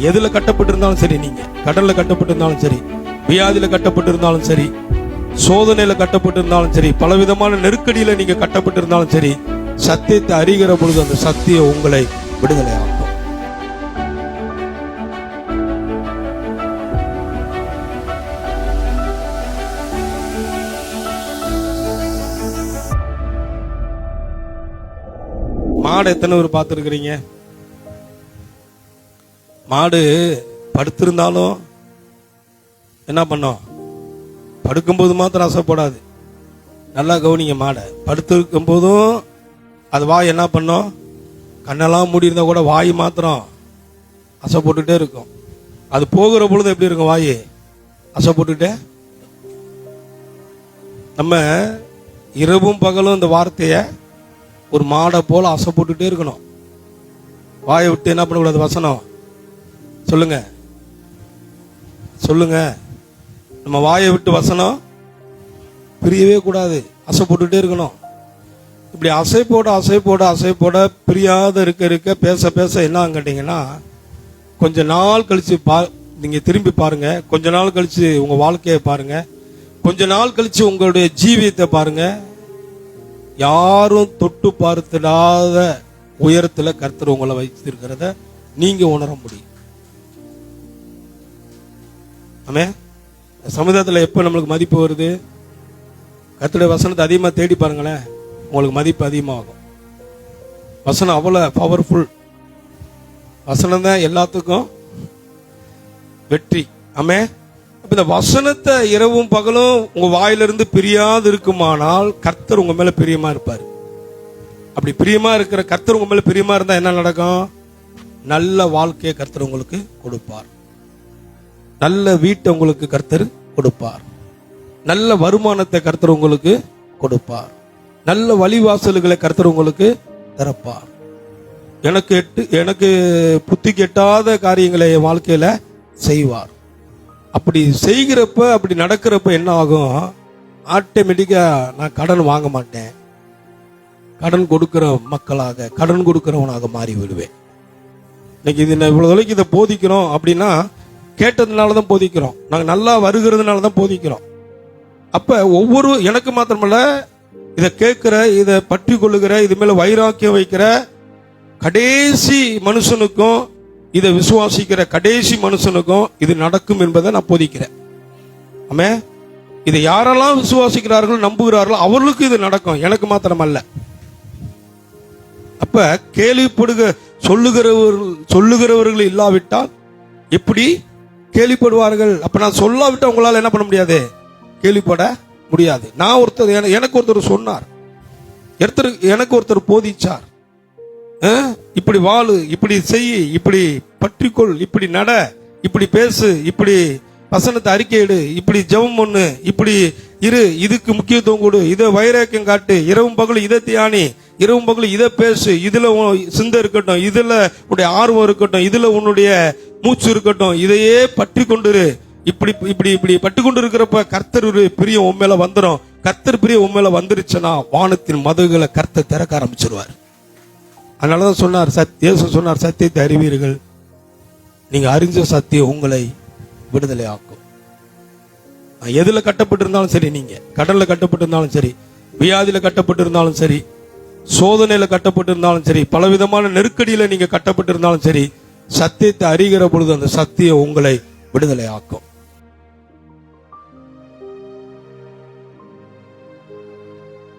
எதுல கட்டப்பட்டிருந்தாலும் சரி, நீங்க கடல்ல கட்டப்பட்டிருந்தாலும் சரி, வியாதியில கட்டப்பட்டிருந்தாலும் சரி, சோதனையில கட்டப்பட்டிருந்தாலும் சரி, பலவிதமான நெருக்கடியில நீங்க கட்டப்பட்டிருந்தாலும் சரி, சத்தியத்தை அறிகிற பொழுது அந்த சத்தியம் உங்களை விடுதலை ஆகும். மாடு எத்தனை பேர் பார்த்துருக்கிறீங்க? மாடு படுத்திருந்தாலும் என்ன பண்ணோம்? படுக்கும்போது மாத்திரம் அசைப்படாது. நல்லா கவனிங்க. மாடை படுத்திருக்கும் போதும் அது வாய் என்ன பண்ணோம்? கண்ணெல்லாம் மூடி இருந்தா கூட வாய் மாத்திரம் அசை போட்டுட்டே இருக்கும். அது போகிற பொழுது எப்படி இருக்கும்? வாய் அசை போட்டுட்டே. நம்ம இரவும் பகலும் இந்த வார்த்தைய ஒரு மாடை போல அசை போட்டுட்டே இருக்கணும். வாயை விட்டு என்ன பண்ணக்கூடாது? வசனம் சொல்லுங்க, சொல்லுங்க. நம்ம வாயை விட்டு வசனம் பிரியவே கூடாது. அசை போட்டுட்டே இருக்கணும். இப்படி அசை போட அசை போட அசை போட பிரியாத இருக்க இருக்க பேச பேச என்ன கேட்டீங்கன்னா, கொஞ்ச நாள் கழிச்சு நீங்க திரும்பி பாருங்க. கொஞ்ச நாள் கழிச்சு உங்க வாழ்க்கையை பாருங்க. கொஞ்ச நாள் கழிச்சு உங்களுடைய ஜீவியத்தை பாருங்க. யாரும் தொட்டு பார்த்திடாத உயரத்துல கர்த்தர் உங்களை வைத்திருக்கிறத நீங்க உணர முடியும். ஆமே. சமுதாயத்துல எப்ப நம்மளுக்கு மதிப்பு வருது? கர்த்தருடைய வசனத்தை அதிகமா தேடி பாருங்களேன், உங்களுக்கு மதிப்பு அதிகமாகும். வசனம் அவ்வளவு பவர்ஃபுல். வசனம் தான் எல்லாத்துக்கும் வெற்றி. ஆமே. இந்த வசனத்தை இரவும் பகலும் உங்க வாயிலிருந்து பிரியாது இருக்குமானால் கர்த்தர் உங்க மேல பிரியமா இருப்பார். அப்படி பிரியமா இருக்கிற கர்த்தர் உங்க மேல பிரியமா இருந்தா என்ன நடக்கும்? நல்ல வாழ்க்கையை கர்த்தர் உங்களுக்கு கொடுப்பார். நல்ல வீட்டை உங்களுக்கு கர்த்தர் கொடுப்பார். நல்ல வருமானத்தை கர்த்தர் உங்களுக்கு கொடுப்பார். நல்ல வழிவாசல்களை கர்த்தர் உங்களுக்கு திறப்பார். எனக்கு புத்தி கெட்டாத காரியங்களை என் வாழ்க்கையில செய்வார். அப்படி செய்கிறப்ப, அப்படி நடக்கிறப்ப என்ன ஆகும்? ஆட்டோமேட்டிக்கா நான் கடன் வாங்க மாட்டேன். கடன் கொடுக்கிற மக்களாக, கடன் கொடுக்கிறவனாக மாறி விடுவேன். இன்னைக்கு இது இவ்வளவு தொலைக்கு இதை போதிக்கிறோம் அப்படின்னா கேட்டதுனாலதான் போதிக்கிறோம். நாங்க நல்லா வருகிறதுனாலதான் போதிக்கிறோம். அப்ப ஒவ்வொரு எனக்கு மாத்திரமல்ல, இதை கேட்கிற, இதை பற்றி கொள்ளுகிற, இது மேல வைராக்கியம் வைக்கிற கடைசி மனுஷனுக்கும், இதை விசுவாசிக்கிற கடைசி மனுஷனுக்கும் இது நடக்கும் என்பதை நான் போதிக்கிறேன். ஆமே. இதை யாரெல்லாம் விசுவாசிக்கிறார்கள், நம்புகிறார்களோ அவர்களுக்கு இது நடக்கும், எனக்கு மாத்திரமல்ல. அப்ப சொல்லுகிறவர்கள் இல்லாவிட்டால் எப்படி கேள்விப்படுவார்கள்? அப்ப நான் சொல்லாவிட்டா உங்களால என்ன பண்ண முடியாது? கேள்விப்பட முடியாது. நான் எனக்கு ஒருத்தர் சொன்னார், எனக்கு ஒருத்தர் போதிச்சார். இப்படி வாழு, இப்படி செய், இப்படி பற்றிக்கொள், இப்படி நட, இப்படி பேசு, இப்படி வசனத்தை அறிக்கையிடு, இப்படி ஜெபம் பண்ணு, இப்படி இரு, இதுக்கு முக்கியத்துவம் கொடு, இதை வைராக்கியம் காட்டு, இரவும் பகலும் இதை தியானி, இரவும் பகலும் இதை பேசு, இதுல சிந்தை இருக்கட்டும், இதுல உன்னுடைய ஆர்வம் இருக்கட்டும், இதுல உன்னுடைய மூச்சு இருக்கட்டும், இதையே பற்றி கொண்டு இப்படி இப்படி இப்படி பட்டு கொண்டு இருக்கிறப்ப கர்த்தர் பிரியம் உன் மேல வந்துடும். கர்த்தர் பிரியம் உன் மேல வந்துருச்சுன்னா வானத்தின் மதகுகளை கர்த்தர் திறக்க ஆரம்பிச்சிருவார். அதனாலதான் சொன்னார், இயேசு சொன்னார், சத்தியத்தை அறிவீர்கள், நீங்க அறிஞ்ச சத்தியம் உங்களை விடுதலை ஆக்கும். எதுல கட்டப்பட்டிருந்தாலும் சரி, நீங்க கடல்ல கட்டப்பட்டிருந்தாலும் சரி, வியாதியில கட்டப்பட்டிருந்தாலும் சரி, சோதனையில கட்டப்பட்டிருந்தாலும் சரி, பலவிதமான நெருக்கடியில நீங்க கட்டப்பட்டிருந்தாலும் சரி, சத்தியத்தை அறிகிற பொழுது அந்த சத்தியம் உங்களை விடுதலை ஆக்கும்.